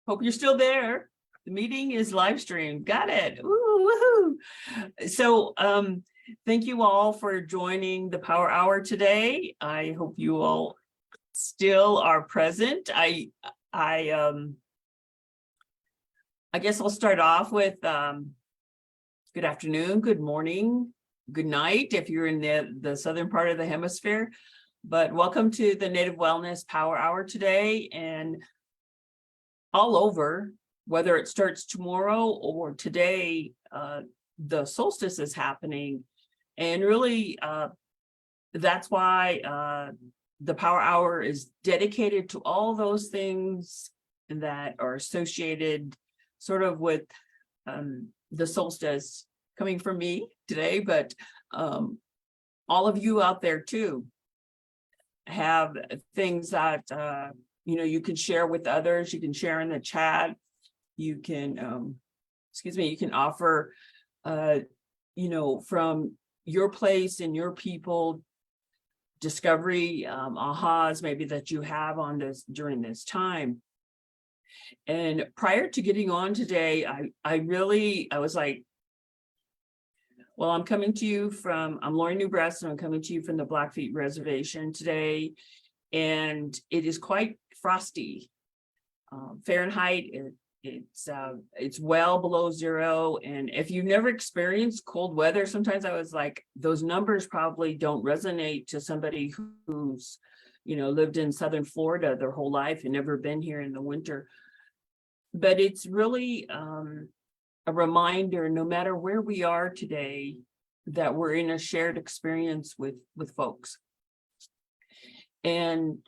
Hope you're still there. The meeting is live streamed. Got it. Ooh, woohoo. So thank you all for joining the Power Hour today. I hope you all still are present. I guess I'll start off with good afternoon, good morning, good night if you're in the southern part of the hemisphere. But welcome to the Native Wellness Power Hour today, and all over, whether it starts tomorrow or today, the solstice is happening. And really, that's why the Power Hour is dedicated to all those things that are associated sort of with the solstice, coming from me today, but all of you out there too have things that you can share with others. You can share in the chat. You can you can offer from your place and your people discovery ahas maybe that you have on this during this time. And prior to getting on today, I was like, well, I'm coming to you from, I'm Lori NewBreast, and I'm coming to you from the Blackfeet Reservation today. And it is quite frosty. Fahrenheit, it's well below zero. And if you've never experienced cold weather, sometimes I was like, those numbers probably don't resonate to somebody who's, lived in Southern Florida their whole life and never been here in the winter. But it's really a reminder, no matter where we are today, that we're in a shared experience with folks. And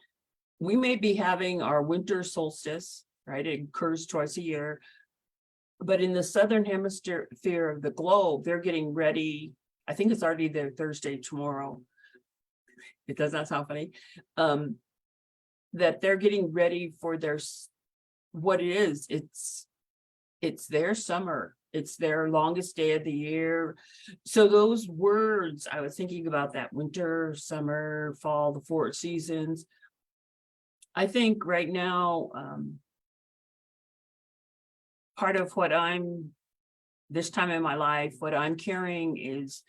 we may be having our winter solstice, right? It occurs twice a year. But in the southern hemisphere of the globe, they're getting ready. I think it's already their Thursday tomorrow. It does not sound funny. That they're getting ready for what it is. It's their summer. It's their longest day of the year. So those words, I was thinking about that: winter, summer, fall, the four seasons. I think right now, part of what this time in my life, what I'm carrying is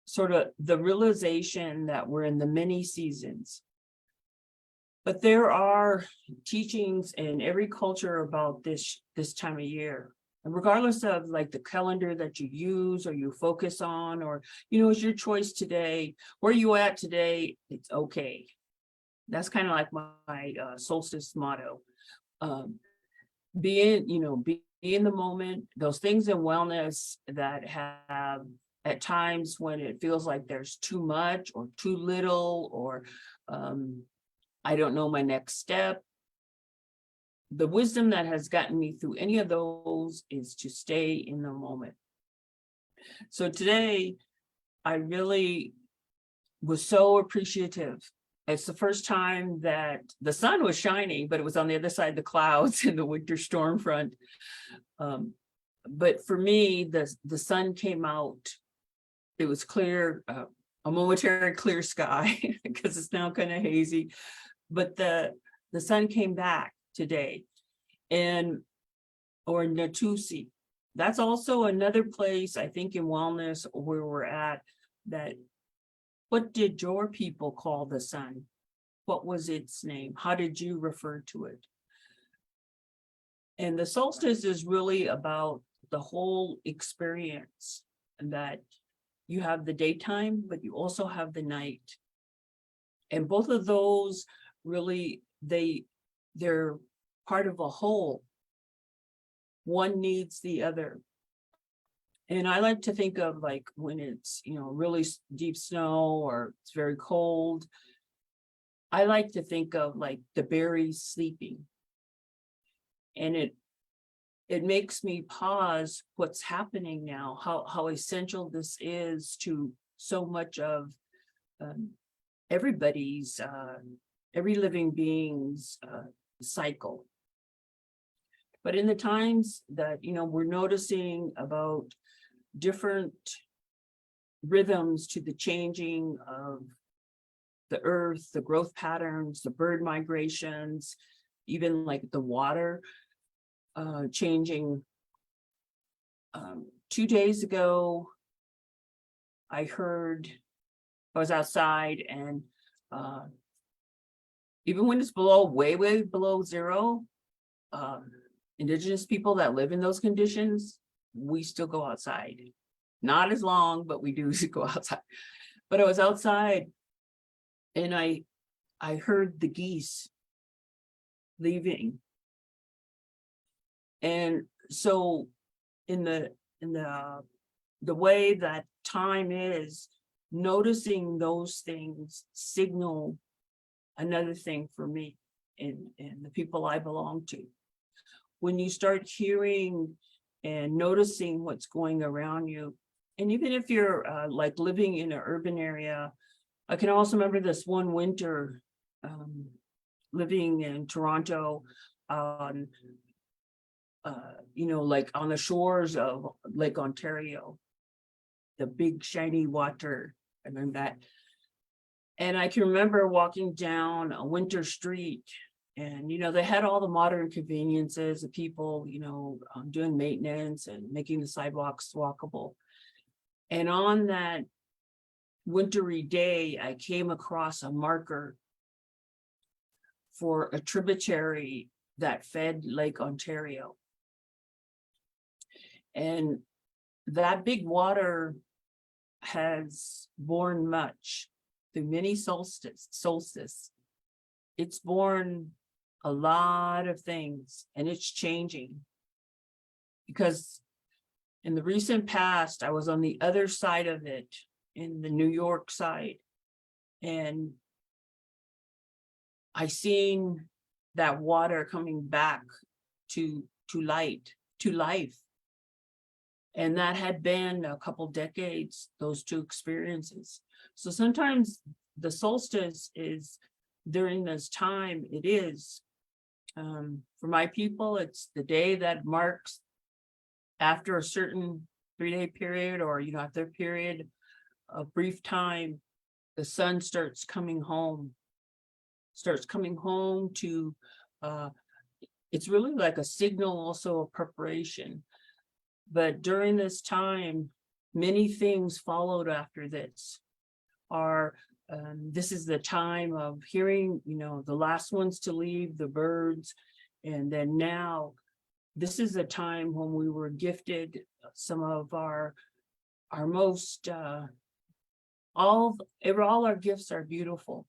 sort of the realization that we're in the many seasons. But there are teachings in every culture about this time of year. And regardless of like the calendar that you use or you focus on, or, it's your choice today, where you at today, it's okay. That's kind of like my solstice motto. Be in the moment, those things in wellness that have at times when it feels like there's too much or too little, or I don't know my next step. The wisdom that has gotten me through any of those is to stay in the moment. So today, I really was so appreciative. It's the first time that the sun was shining, but it was on the other side of the clouds in the winter storm front. But for me, the sun came out. It was clear, a momentary clear sky, because it's now kind of hazy. But the sun came back today. Or Natusi. That's also another place, I think, in wellness where we're at, that what did your people call the sun? What was its name? How did you refer to it? And the solstice is really about the whole experience, and that you have the daytime, but you also have the night. And both of those really, they're part of a whole. One needs the other. And I like to think of like when it's, really deep snow or it's very cold, I like to think of like the berries sleeping. And it makes me pause what's happening now, how essential this is to so much of everybody's, every living being's cycle. But in the times that, we're noticing about different rhythms to the changing of the earth, the growth patterns, the bird migrations, even like the water, changing. 2 days ago, I was outside, and even when it's way below zero, indigenous people that live in those conditions, we still go outside. Not as long, but we do go outside. But I was outside, and I heard the geese leaving. And so in the way that time is, noticing those things signal another thing for me and the people I belong to. When you start hearing and noticing what's going around you, and even if you're like living in an urban area, I can also remember this one winter living in Toronto, like on the shores of Lake Ontario, the big shiny water. I remember that. And I can remember walking down a winter street, and, they had all the modern conveniences of people, doing maintenance and making the sidewalks walkable. And on that wintry day, I came across a marker for a tributary that fed Lake Ontario. And that big water has borne much through many solstice. It's borne a lot of things, and it's changing. Because in the recent past, I was on the other side of it, in the New York side, and I seen that water coming back to life. And that had been a couple decades, those two experiences. So sometimes the solstice is during this time. It is, for my people, it's the day that marks after a certain 3-day period, or, after a period of brief time, the sun starts coming home to, it's really like a signal, also a preparation. But during this time, many things followed after this. This is the time of hearing, the last ones to leave, the birds. And then now, this is a time when we were gifted some of our most, all our gifts are beautiful.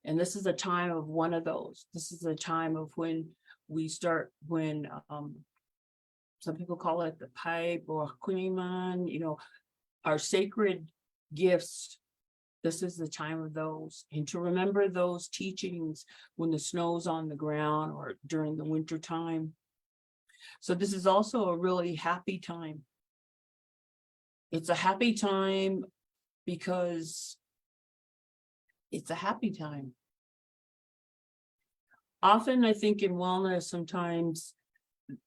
And this is a time of one of those. This is a time of when some people call it the pipe or Kuniman, our sacred gifts. This is the time of those. And to remember those teachings when the snow's on the ground or during the winter time. So this is also a really happy time. It's a happy time because it's a happy time. Often I think in wellness, sometimes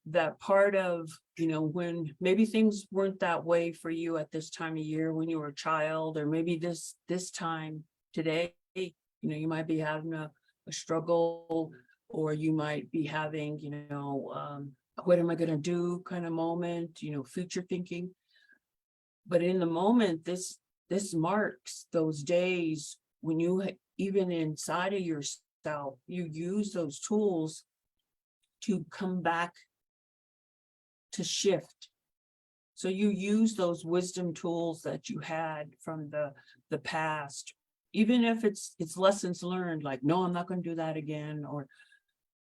that part of, when maybe things weren't that way for you at this time of year when you were a child, or maybe this time today, you might be having a struggle, or you might be having, what am I going to do kind of moment, future thinking. But in the moment, this marks those days when you, even inside of yourself, you use those tools to come back, to shift. So you use those wisdom tools that you had from the past, even if it's lessons learned, like, no, I'm not going to do that again, or,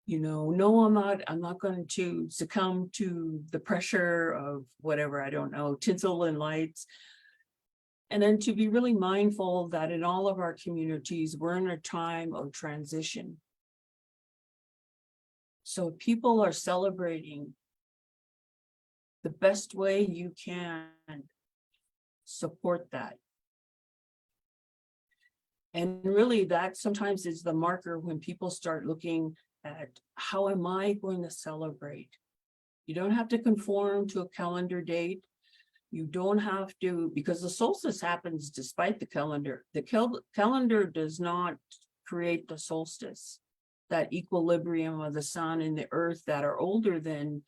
no, I'm not going to succumb to the pressure of whatever, I don't know, tinsel and lights. And then to be really mindful that in all of our communities, we're in a time of transition. So people are celebrating the best way you can, support that. And really that sometimes is the marker when people start looking at, how am I going to celebrate? You don't have to conform to a calendar date. You don't have to, because the solstice happens despite the calendar. The calendar does not create the solstice. that equilibrium of the sun and the earth that are older than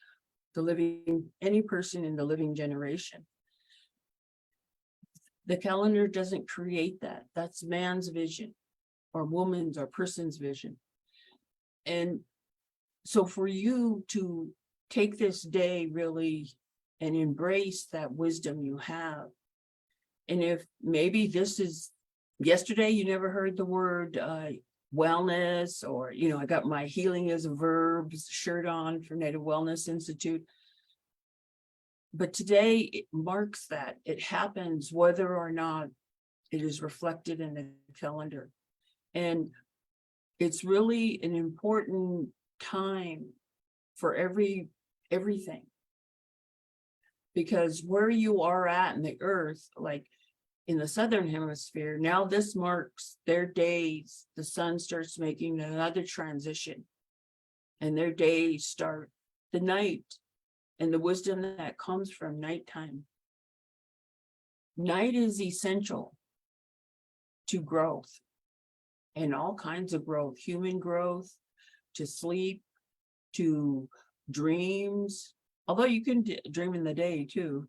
any person in the living generation. The calendar doesn't create that. That's man's vision, or woman's or person's vision. And so for you to take this day really and embrace that wisdom you have. And if maybe this is yesterday, you never heard the word wellness, or, I got my Healing as a Verb shirt on for Native Wellness Institute. But today it marks that. It happens whether or not it is reflected in the calendar. And it's really an important time for everything. Because where you are at in the earth, like in the southern hemisphere, now this marks their days. The sun starts making another transition, and their days start the night and the wisdom that comes from nighttime. Night is essential to growth, and all kinds of growth, human growth, to sleep, to dreams, although you can dream in the day too.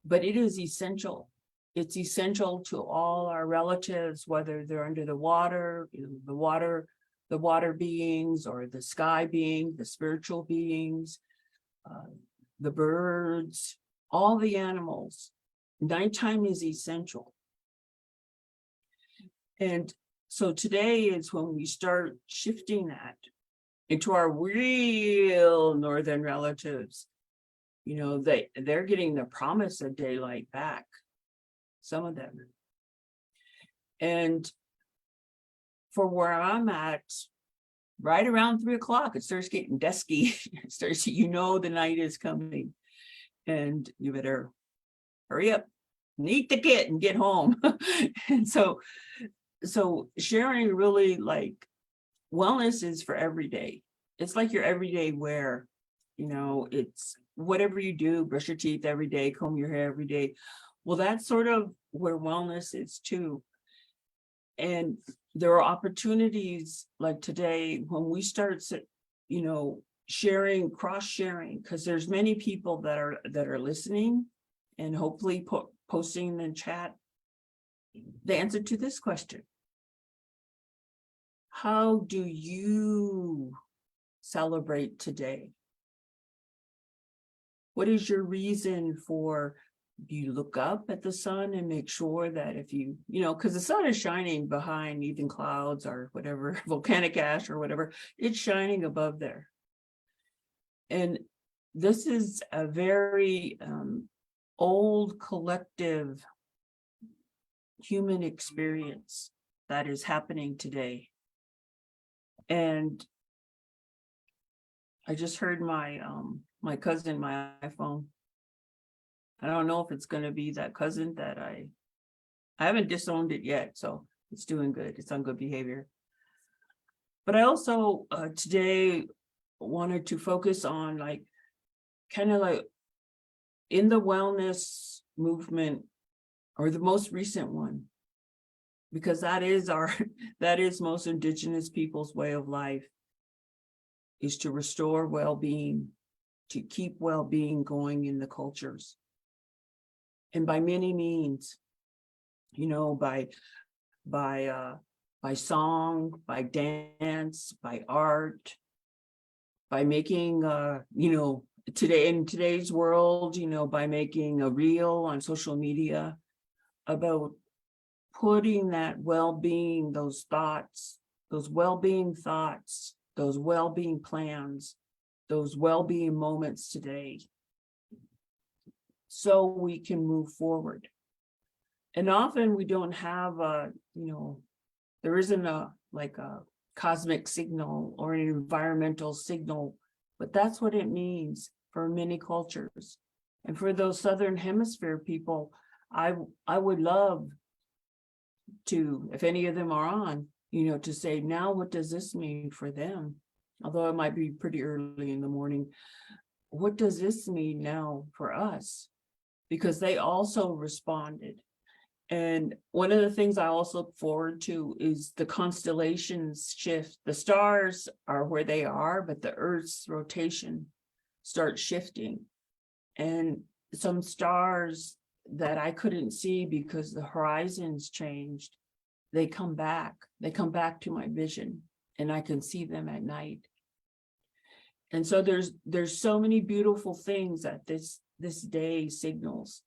But it is essential. It's essential to all our relatives, whether they're under the water, the water beings, or the sky being, the spiritual beings, the birds, all the animals. Nighttime is essential. And so today is when we start shifting that into our real northern relatives. They're getting the promise of daylight back, some of them. And for where I'm at, right around 3:00, it starts getting dusky. It starts, the night is coming, and you better hurry up, eat the kit and get home. And so sharing really, like, wellness is for every day. It's like your everyday wear. It's whatever you do, brush your teeth every day, comb your hair every day. Well, that's sort of where wellness is too. And there are opportunities like today when we start, sharing, cross-sharing, because there's many people that are listening, and hopefully posting in the chat the answer to this question. How do you celebrate today? What is your reason for, do you look up at the sun and make sure that if because the sun is shining behind even clouds or whatever, volcanic ash or whatever, it's shining above there. And this is a very old collective human experience that is happening today. And I just heard my cousin, my iPhone. I don't know if it's going to be that cousin that I haven't disowned it yet, so it's doing good. It's on good behavior. But I also today wanted to focus on kind of like in the wellness movement, or the most recent one, because that is most Indigenous people's way of life, is to restore well-being, to keep well-being going in the cultures. And by many means, by song, by dance, by art, by making, today in today's world, by making a reel on social media about putting that well-being, those thoughts, those well-being thoughts, those well-being plans, those well-being moments today, so we can move forward. And often we don't have there isn't a cosmic signal or an environmental signal, but that's what it means for many cultures. And for those Southern Hemisphere people, I would love to, if any of them are on, to say, now what does this mean for them? Although it might be pretty early in the morning. What does this mean now for us? Because they also responded. And one of the things I also look forward to is the constellations shift. The stars are where they are, but the Earth's rotation starts shifting. And some stars that I couldn't see because the horizons changed, they come back. They come back to my vision, and I can see them at night. And so there's so many beautiful things that this day signals.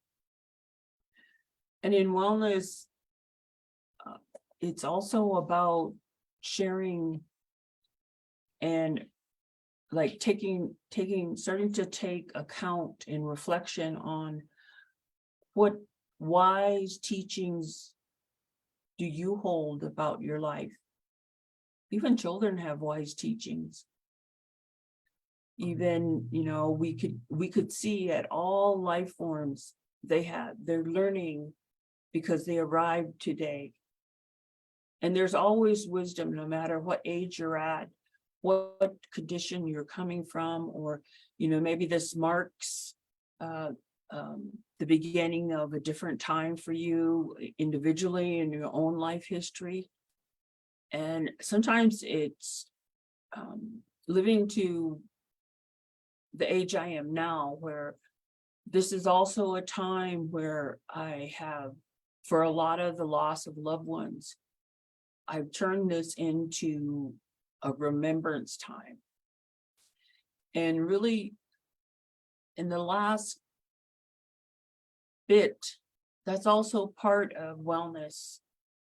And in wellness, it's also about sharing and like starting to take account and reflection on what wise teachings do you hold about your life. Even children have wise teachings. Even, we could see at all life forms, they're learning because they arrived today. And there's always wisdom, no matter what age you're at, what condition you're coming from, or, maybe this marks the beginning of a different time for you individually in your own life history. And sometimes it's living to the age I am now, where this is also a time where I have, for a lot of the loss of loved ones, I've turned this into a remembrance time. And really, in the last bit, that's also part of wellness,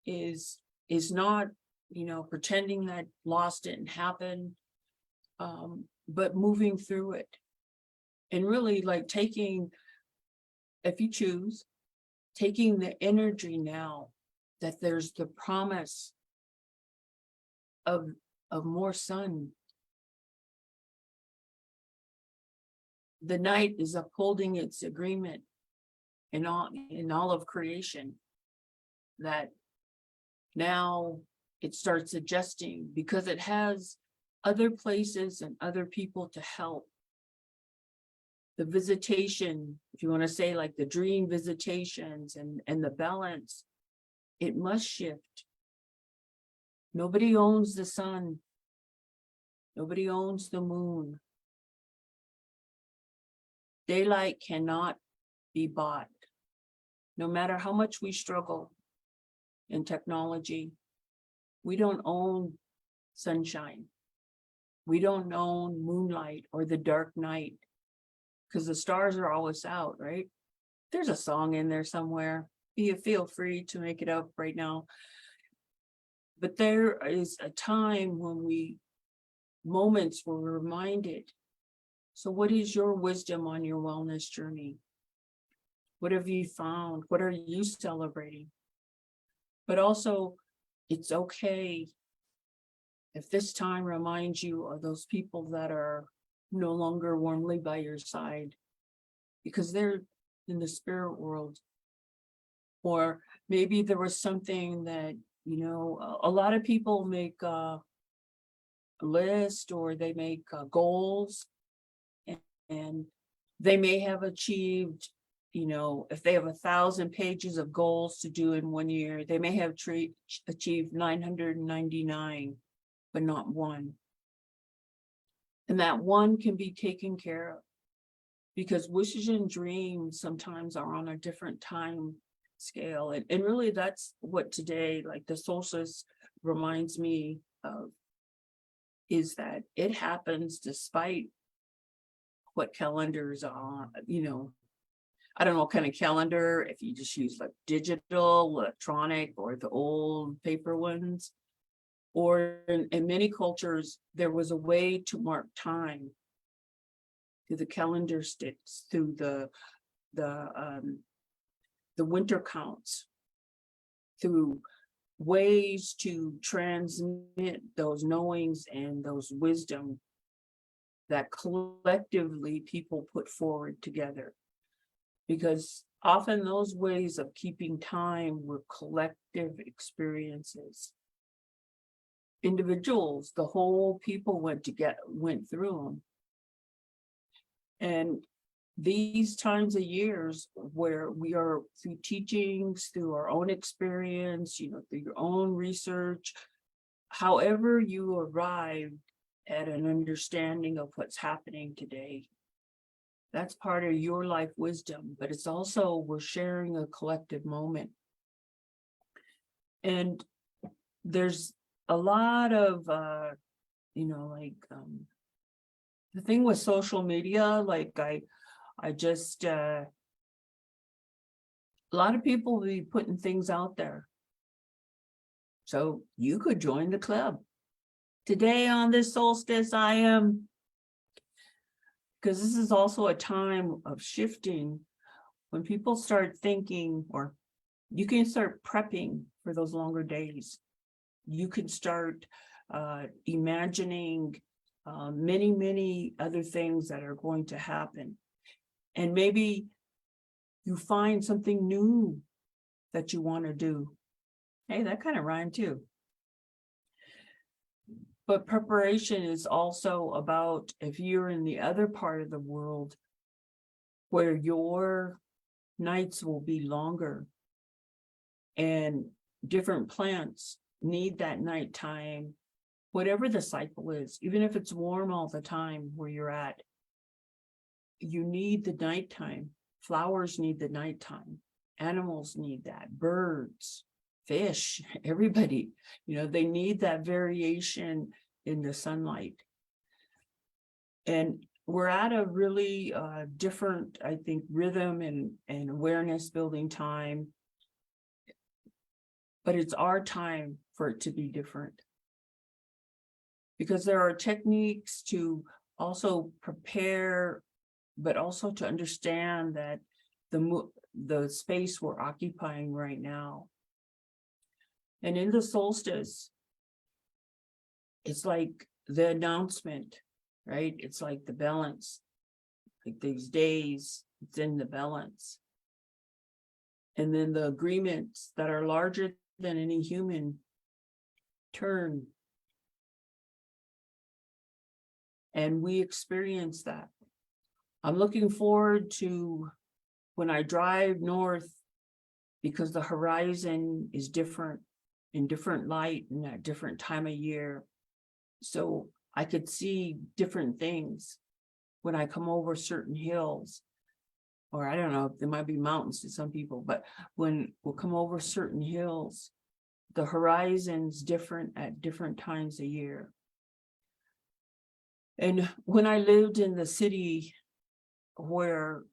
is not, pretending that loss didn't happen, but moving through it. And really, like, taking, if you choose, taking the energy now that there's the promise of more sun. The night is upholding its agreement in all of creation, that now it starts adjusting because it has other places and other people to help. The visitation, if you want to say, like the dream visitations and the balance, it must shift. Nobody owns the sun. Nobody owns the moon. Daylight cannot be bought. No matter how much we struggle in technology, we don't own sunshine. We don't own moonlight or the dark night, because the stars are always out, right? There's a song in there somewhere. You feel free to make it up right now. But there is a time when moments where we're reminded. So what is your wisdom on your wellness journey? What have you found? What are you celebrating? But also, it's okay if this time reminds you of those people that are no longer warmly by your side, because they're in the spirit world. Or maybe there was something that, a lot of people make a list, or they make goals, and they may have achieved, if they have 1,000 pages of goals to do in 1 year, they may have achieved 999, but not one. And that one can be taken care of, because wishes and dreams sometimes are on a different time scale. And really, that's what today, like the solstice, reminds me of, is that it happens despite what calendars are, I don't know what kind of calendar, if you just use like digital, electronic, or the old paper ones. Or in many cultures, there was a way to mark time through the calendar sticks, through the winter counts, through ways to transmit those knowings and those wisdom that collectively people put forward together. Because often those ways of keeping time were collective experiences. Individuals, the whole people went through them. And these times of years where we are through teachings, through our own experience, through your own research, however you arrived at an understanding of what's happening today, that's part of your life wisdom, but it's also we're sharing a collective moment. And there's a lot of, the thing with social media, like I just, a lot of people will be putting things out there. So you could join the club. Today on this solstice, I am, because this is also a time of shifting when people start thinking, or you can start prepping for those longer days. You can start imagining many, many other things that are going to happen. And maybe you find something new that you want to do. Hey, that kind of rhymed too. But preparation is also about if you're in the other part of the world where your nights will be longer and different plants need that nighttime, whatever the cycle is, even if it's warm all the time where you're at, you need the nighttime. Flowers need the nighttime. Animals need that. Birds, fish, everybody, they need that variation in the sunlight. And we're at a really different, I think, rhythm and awareness building time. But it's our time for it to be different. Because there are techniques to also prepare, but also to understand that the space we're occupying right now. And in the solstice, it's like the announcement, right? It's like the balance, like these days, it's in the balance. And then the agreements that are larger than any human turn. And we experience that. I'm looking forward to when I drive north, because the horizon is different in different light and at different time of year. So I could see different things when I come over certain hills, or I don't know, there might be mountains to some people, but when we'll come over certain hills, the horizon's different at different times of year. And when I lived in the city where,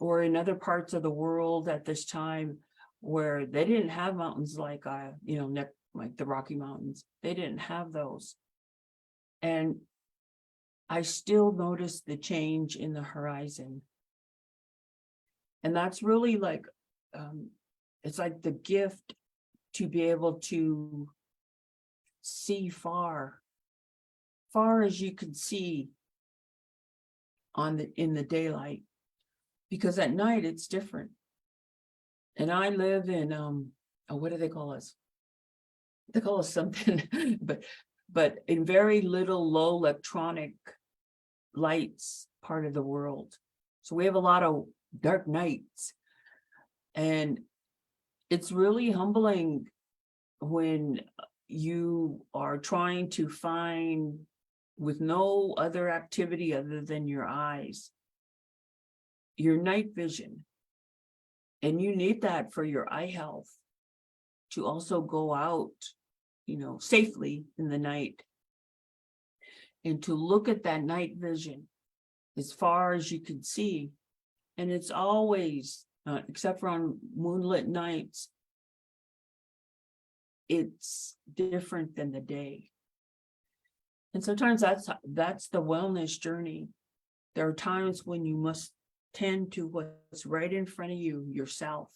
or in other parts of the world at this time, where they didn't have mountains like, like the Rocky Mountains, they didn't have those. And I still noticed the change in the horizon. And that's really like, it's like the gift to be able to see far as you can see in the daylight, because at night it's different. And I live in what do they call us? They call us something, but in very little low electronic lights part of the world. So we have a lot of dark nights, and it's really humbling when you are trying to find, with no other activity other than your eyes, your night vision. And you need that for your eye health to also go out, safely in the night, and to look at that night vision as far as you can see. And it's always, except for on moonlit nights, it's different than the day. And sometimes that's the wellness journey. There are times when you must tend to what's right in front of you, yourself.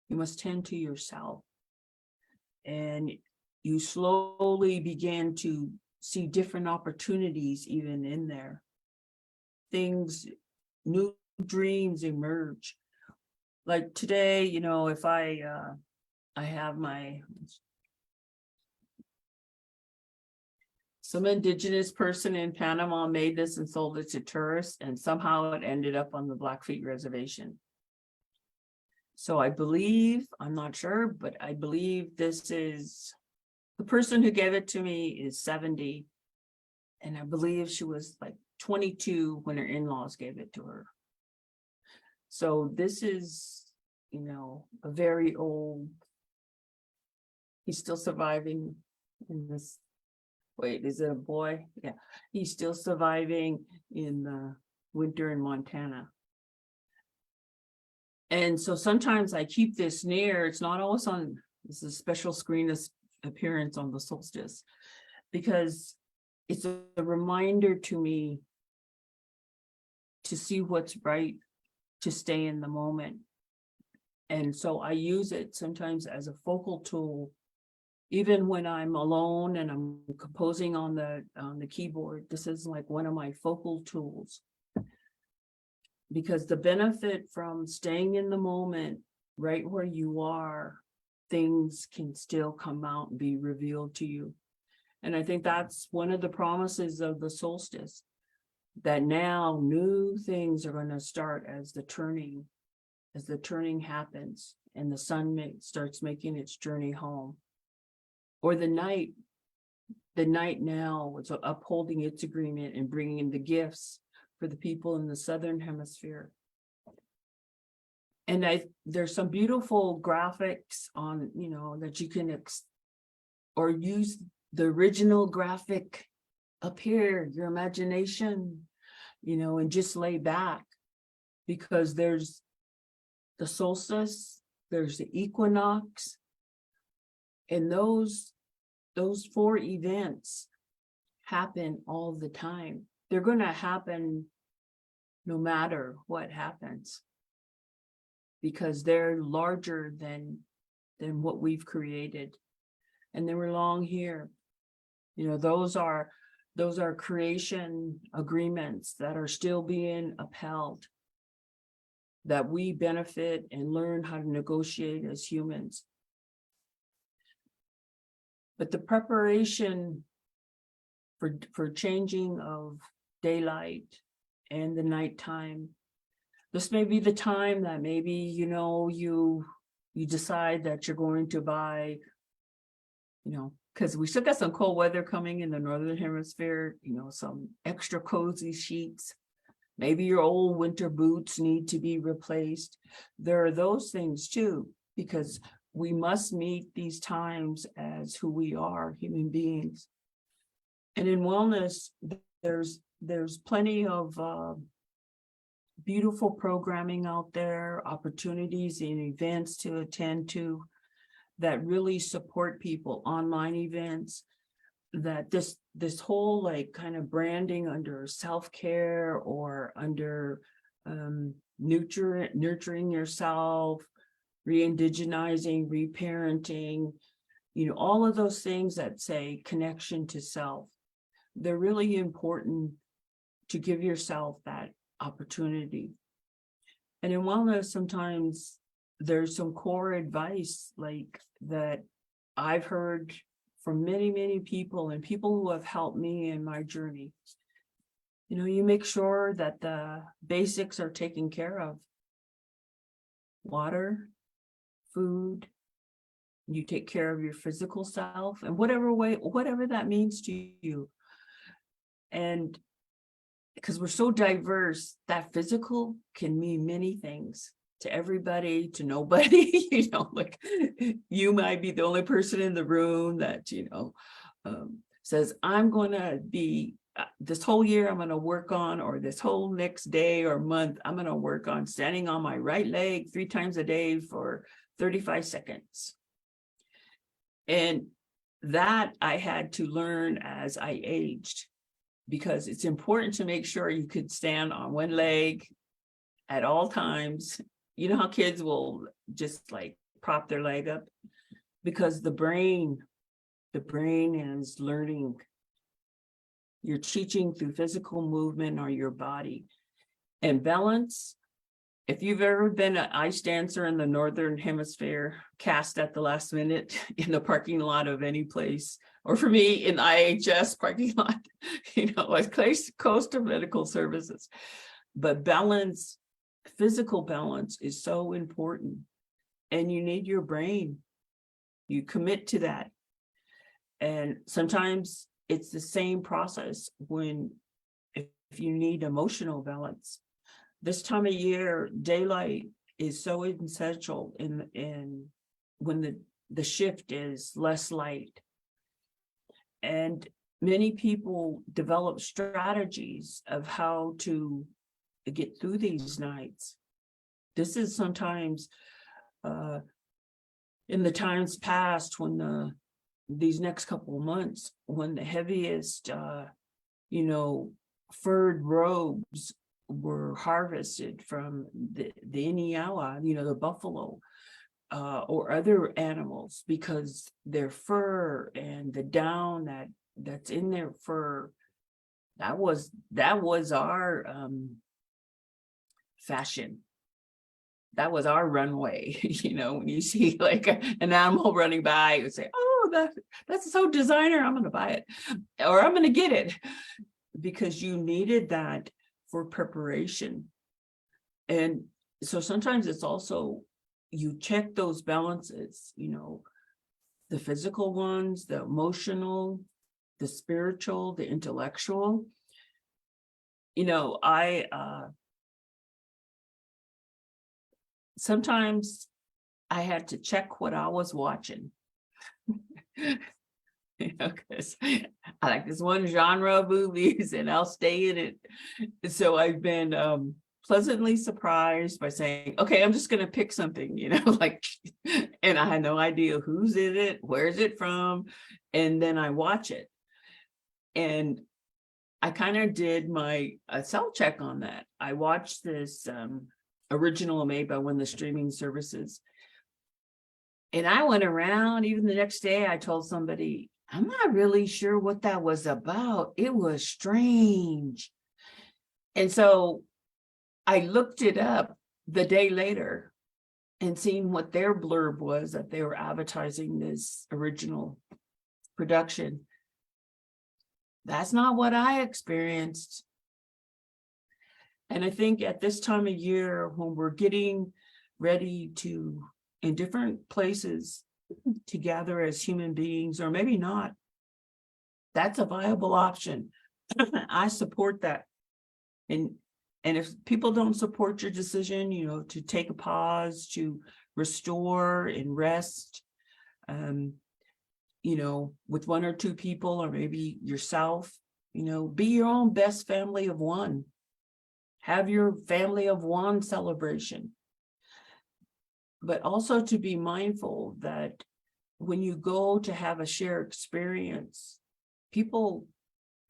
You must tend to yourself. And you slowly begin to see different opportunities even in there. Things, new dreams emerge. Like today, if I have Some indigenous person in Panama made this and sold it to tourists, and somehow it ended up on the Blackfeet Reservation. So I believe, I'm not sure, but I believe this is, the person who gave it to me is 70. And I believe she was like 22 when her in-laws gave it to her. So this is, you know, a very old, he's still surviving in this. Wait, is it a boy? Yeah, he's still surviving in the winter in Montana. And so sometimes I keep this near, it's not always on, this is a special screen appearance on the solstice, because it's a reminder to me to see what's right, to stay in the moment. And so I use it sometimes as a focal tool, even when I'm alone and I'm composing on the keyboard. This is like one of my focal tools, because the benefit from staying in the moment, right where you are, things can still come out and be revealed to you. And I think that's one of the promises of the solstice, that now new things are going to start as the turning happens and the sun starts making its journey home. Or the night now is upholding its agreement and bringing the gifts for the people in the southern hemisphere. And there's some beautiful graphics on, you know, that you can or use the original graphic up here, your imagination, you know, and just lay back, because there's the solstice, there's the equinox, and those 4 events happen all the time. They're going to happen no matter what happens, because they're larger than what we've created. And they belong here. You know, those are creation agreements that are still being upheld, that we benefit and learn how to negotiate as humans. But the preparation for changing of daylight and the nighttime, this may be the time that maybe, you know, you decide that you're going to buy, you know, because we still got some cold weather coming in the northern hemisphere, you know, some extra cozy sheets. Maybe your old winter boots need to be replaced. There are those things too, because we must meet these times as who we are, human beings. And in wellness, there's plenty of beautiful programming out there, opportunities and events to attend to that really support people, online events, that this whole like kind of branding under self-care or under nurturing yourself, re-indigenizing, reparenting, you know, all of those things that say connection to self, they're really important to give yourself that opportunity. And in wellness, sometimes there's some core advice like that I've heard from many, many people, and people who have helped me in my journey. You know, you make sure that the basics are taken care of. Water, food, you take care of your physical self, and whatever that means to you. And because we're so diverse, that physical can mean many things to everybody, to nobody. You know, like you might be the only person in the room that, you know, says, I'm going to be this whole year, I'm going to work on, or this whole next day or month, I'm going to work on standing on my right leg 3 times a day for 35 seconds. And that I had to learn as I aged, because it's important to make sure you could stand on one leg at all times. You know how kids will just like prop their leg up, because the brain is learning. You're teaching through physical movement or your body. And balance If you've ever been an ice dancer in the Northern Hemisphere, cast at the last minute in the parking lot of any place, or for me in IHS parking lot, like Coastal Medical Services. But balance, physical balance is so important. And you need your brain. You commit to that. And sometimes it's the same process if you need emotional balance. This time of year, daylight is so essential in when the shift is less light. And many people develop strategies of how to get through these nights. This is sometimes in the times past when these next couple of months, when the heaviest, furred robes were harvested from the Iniawa, the buffalo, or other animals, because their fur and the down that's in their fur, that was our fashion. That was our runway. When you see like an animal running by, you say, oh, that's so designer, I'm going to buy it, or I'm going to get it, because you needed that for preparation. And so sometimes it's also, you check those balances, the physical ones, the emotional, the spiritual, the intellectual. Sometimes I had to check what I was watching. Because I like this one genre of movies and I'll stay in it. So I've been pleasantly surprised by saying, okay, I'm just going to pick something, and I had no idea who's in it, where's it from, and then I watch it. And I kind of did my self check on that. I watched this original made by one of the streaming services. And I went around, even the next day, I told somebody, I'm not really sure what that was about. It was strange. And so I looked it up the day later and seen what their blurb was, that they were advertising this original production. That's not what I experienced. And I think at this time of year, when we're getting ready to, in different places, to gather as human beings, or maybe not, that's a viable option. I support that. And if people don't support your decision, to take a pause, to restore and rest, with one or two people, or maybe yourself, be your own best family of one. Have your family of one celebration. But also to be mindful that when you go to have a shared experience, people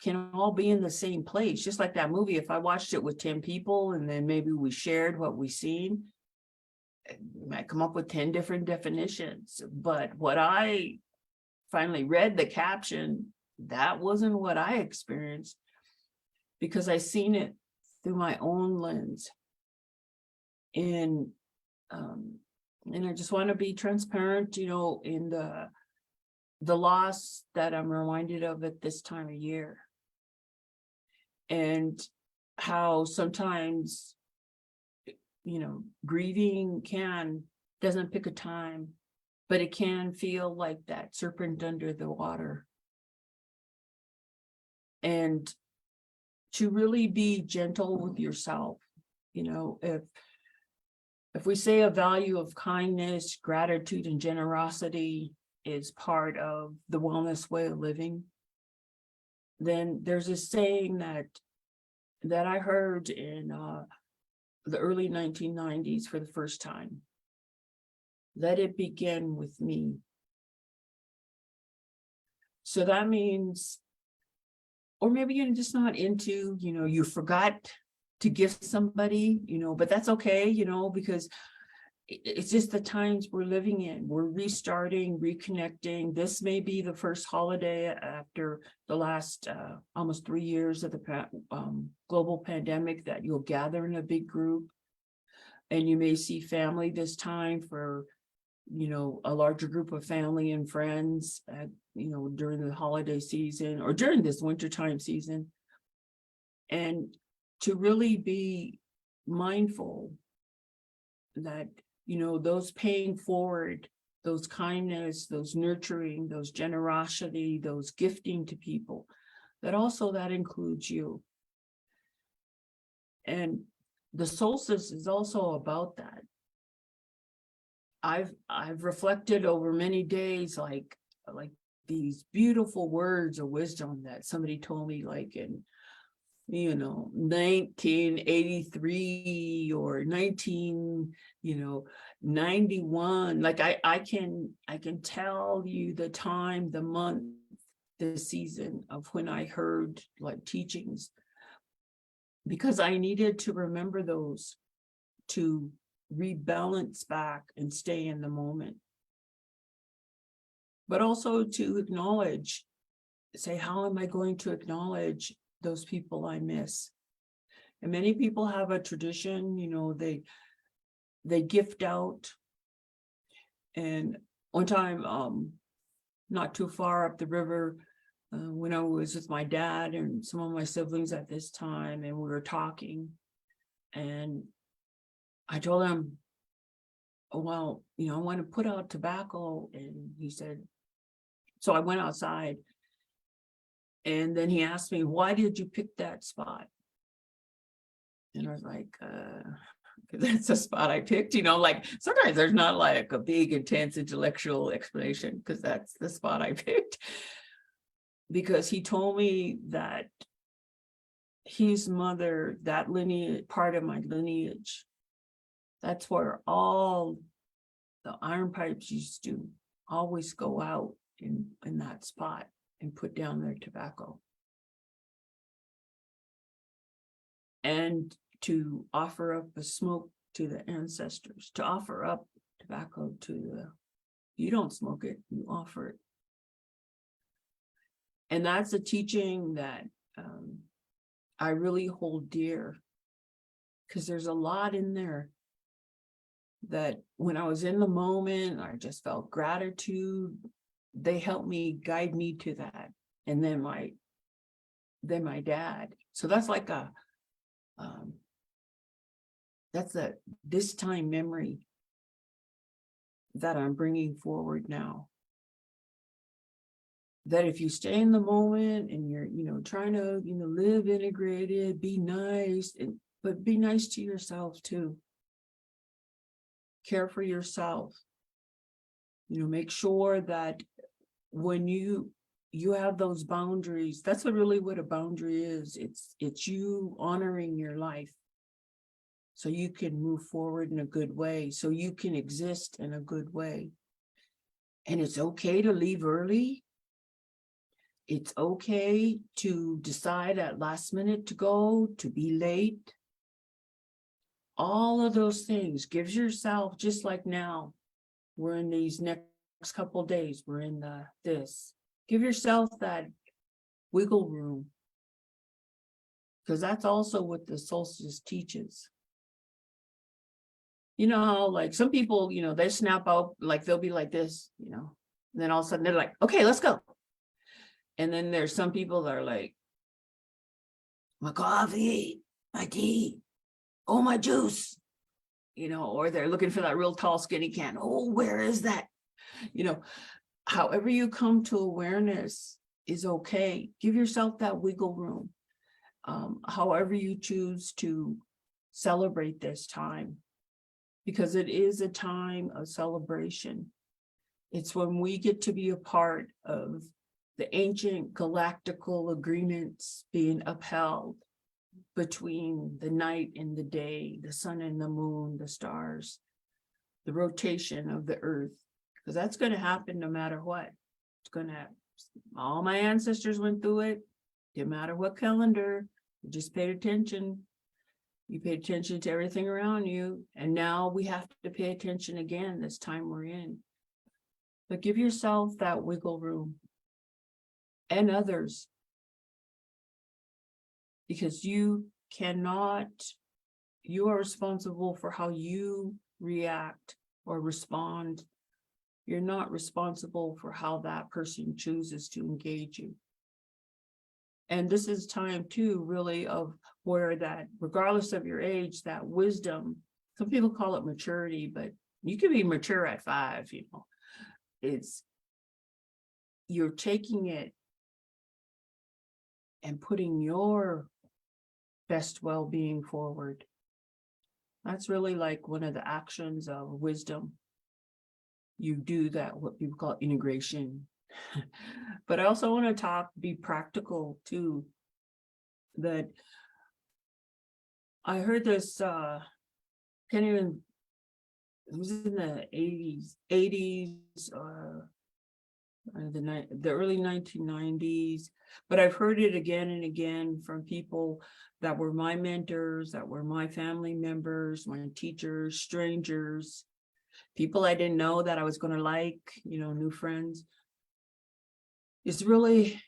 can all be in the same place. Just like that movie, if I watched it with 10 people and then maybe we shared what we seen, we might come up with 10 different definitions. But what I finally read, the caption, that wasn't what I experienced, because I seen it through my own lens. And I just want to be transparent, in the loss that I'm reminded of at this time of year. And how sometimes, grieving doesn't pick a time, but it can feel like that serpent under the water. And to really be gentle with yourself, if we say a value of kindness, gratitude, and generosity is part of the wellness way of living, then there's a saying that I heard in the early 1990s for the first time. Let it begin with me. So that means, or maybe you're just not into, you forgot to give somebody, but that's okay, because it's just the times we're living in. We're restarting, reconnecting. This may be the first holiday after the last almost 3 years of the global pandemic that you'll gather in a big group. And you may see family this time for, a larger group of family and friends at, during the holiday season or during this wintertime season. And to really be mindful that, those paying forward, those kindness, those nurturing, those generosity, those gifting to people, that includes you. And the solstice is also about that. I've reflected over many days, like these beautiful words of wisdom that somebody told me, like in 1983 or 1991. Like I can tell you the time, the month, the season of when I heard like teachings, because I needed to remember those to rebalance back and stay in the moment. But also to acknowledge, say, how am I going to acknowledge those people I miss? And many people have a tradition, they gift out. And one time, not too far up the river, when I was with my dad and some of my siblings at this time, and we were talking, and I told him, oh, well, I want to put out tobacco. And he said, so I went outside. And then he asked me, why did you pick that spot? And I was like, because that's the spot I picked, like sometimes there's not like a big, intense intellectual explanation, because that's the spot I picked. Because he told me that his mother, that lineage, part of my lineage, that's where all the iron pipes used to always go out in that spot and put down their tobacco. And to offer up a smoke to the ancestors, to offer up tobacco you don't smoke it, you offer it. And that's a teaching that I really hold dear, because there's a lot in there that when I was in the moment, I just felt gratitude. They helped me, guide me to that. And then my dad. So that's like that's this time memory that I'm bringing forward now. That if you stay in the moment and you're, trying to, live integrated, be nice, but be nice to yourself too. Care for yourself. Make sure that when you have those boundaries, that's what a boundary is. It's you honoring your life so you can move forward in a good way, so you can exist in a good way. And it's okay to leave early. It's okay to decide at last minute to go, to be late. All of those things gives yourself, just like now, we're in these next couple of days, we're in this. Give yourself that wiggle room, because that's also what the solstice teaches. How like some people, they snap out, like they'll be like this, and then all of a sudden they're like, okay, let's go. And then there's some people that are like, my coffee, my tea, oh, my juice, or they're looking for that real tall, skinny can. Oh, where is that? However you come to awareness is okay. Give yourself that wiggle room. However you choose to celebrate this time, because it is a time of celebration. It's when we get to be a part of the ancient galactical agreements being upheld between the night and the day, the sun and the moon, the stars, the rotation of the earth, because that's going to happen no matter what. It's going to happen. All my ancestors went through it. Didn't matter what calendar, you just paid attention. You paid attention to everything around you. And now we have to pay attention again this time we're in. But give yourself that wiggle room, and others, because you cannot you are responsible for how you react or respond. You're not responsible for how that person chooses to engage you. And this is time too, really, of where that, regardless of your age, that wisdom, some people call it maturity, but you can be mature at 5, it's, you're taking it and putting your best well-being forward. That's really like one of the actions of wisdom. You do that, what people call integration. But I also want to be practical too. That I heard this, can't even, it was in the 80s, the early 1990s, but I've heard it again and again from people that were my mentors, that were my family members, my teachers, strangers, people I didn't know that I was going to like, new friends. It's really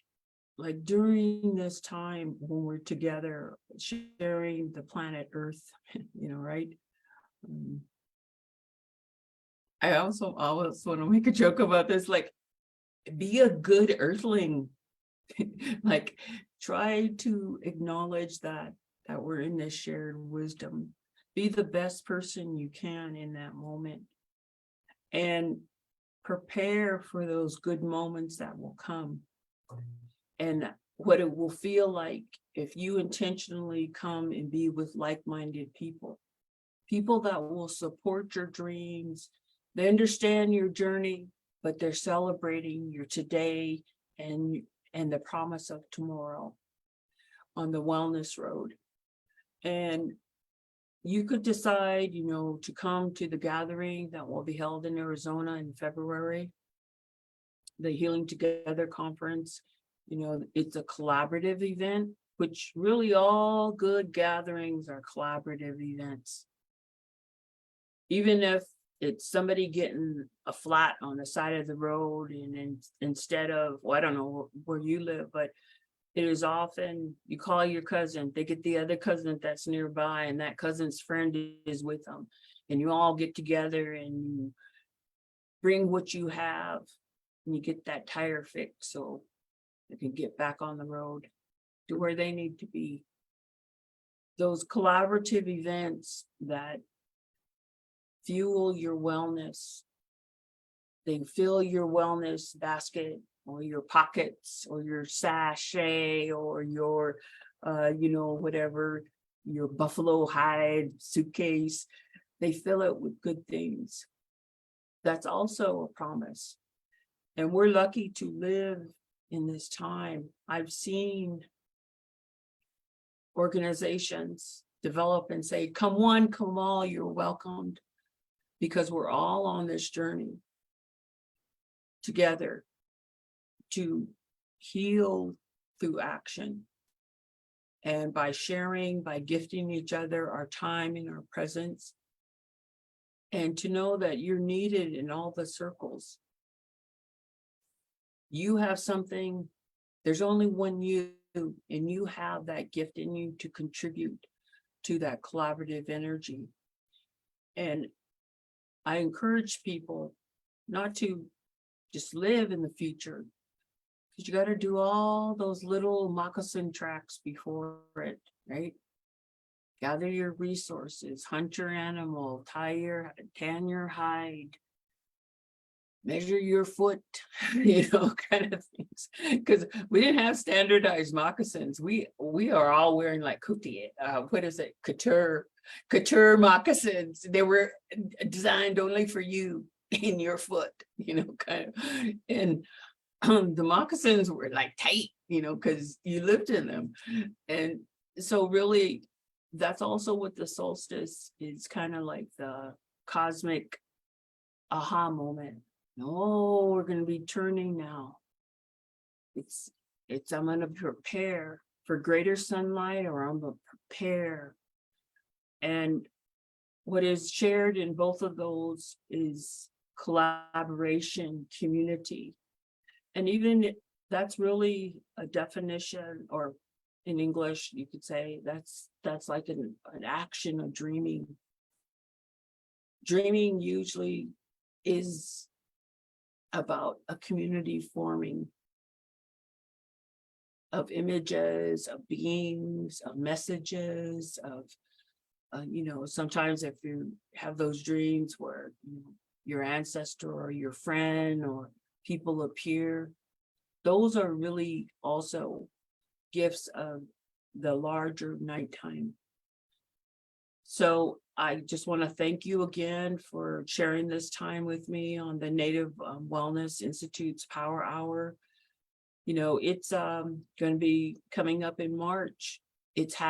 like during this time when we're together, sharing the planet Earth, right? I also always want to make a joke about this, like, be a good earthling. Like, try to acknowledge that we're in this shared wisdom. Be the best person you can in that moment. And prepare for those good moments that will come. And what it will feel like if you intentionally come and be with like-minded people. People that will support your dreams. They understand your journey, but they're celebrating your today and the promise of tomorrow on the wellness road. And you could decide, to come to the gathering that will be held in Arizona in February, the Healing Together Conference. It's a collaborative event, which really all good gatherings are collaborative events. Even if it's somebody getting a flat on the side of the road, and instead of, I don't know where you live, but it is often you call your cousin, they get the other cousin that's nearby, and that cousin's friend is with them, and you all get together and you bring what you have, and you get that tire fixed so they can get back on the road to where they need to be. Those collaborative events that fuel your wellness, they fill your wellness basket or your pockets or your sachet or your, whatever, your buffalo hide suitcase. They fill it with good things. That's also a promise. And we're lucky to live in this time. I've seen organizations develop and say, come one, come all, you're welcomed, because we're all on this journey together to heal through action. And by sharing, by gifting each other our time and our presence, and to know that you're needed in all the circles. You have something, there's only one you, and you have that gift in you to contribute to that collaborative energy. And I encourage people not to just live in the future, because you got to do all those little moccasin tracks before it, right? Gather your resources, hunt your animal, tan your hide, measure your foot, kind of things. Because we didn't have standardized moccasins. We are all wearing like couture moccasins. They were designed only for you in your foot, kind of. And the moccasins were like tight, because you lived in them. And so really, that's also what the solstice is, kind of like the cosmic aha moment. No, we're going to be turning now. It's I'm going to prepare for greater sunlight, or I'm going to prepare. And what is shared in both of those is collaboration, community. And even that's really a definition, or in English, you could say that's like an action of dreaming. Dreaming usually is about a community forming of images, of beings, of messages, of sometimes if you have those dreams where your ancestor or your friend or people appear, those are really also gifts of the larger nighttime. So I just want to thank you again for sharing this time with me on the Native Wellness Institute's Power Hour. It's going to be coming up in March. It's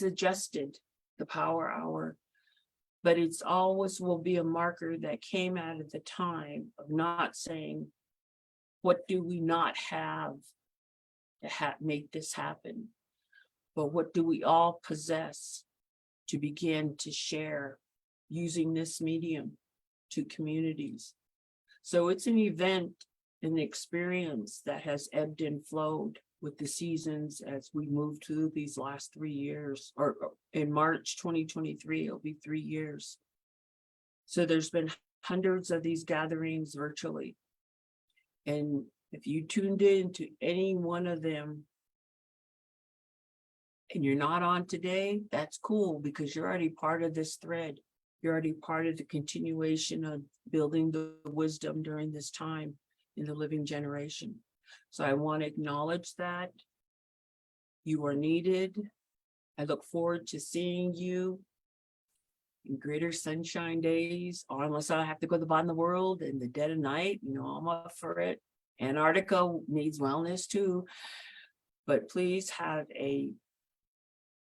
adjusted, the Power Hour, but it's always will be a marker that came out at the time of not saying, what do we not have to make this happen? But what do we all possess to begin to share using this medium to communities? So it's an event, an experience that has ebbed and flowed with the seasons as we move through these last 3 years, or in March 2023, it'll be 3 years. So there's been hundreds of these gatherings virtually. And if you tuned in to any one of them and you're not on today, that's cool, because you're already part of this thread. You're already part of the continuation of building the wisdom during this time in the living generation. So I want to acknowledge that you are needed. I look forward to seeing you in greater sunshine days, or unless I have to go to the bottom of the world in the dead of night, I'm up for it. Antarctica needs wellness too, but please have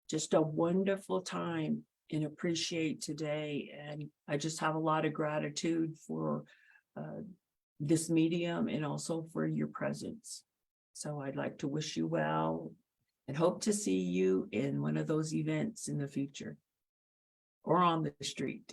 just a wonderful time and appreciate today. And I just have a lot of gratitude for this medium and also for your presence. So I'd like to wish you well and hope to see you in one of those events in the future or on the street.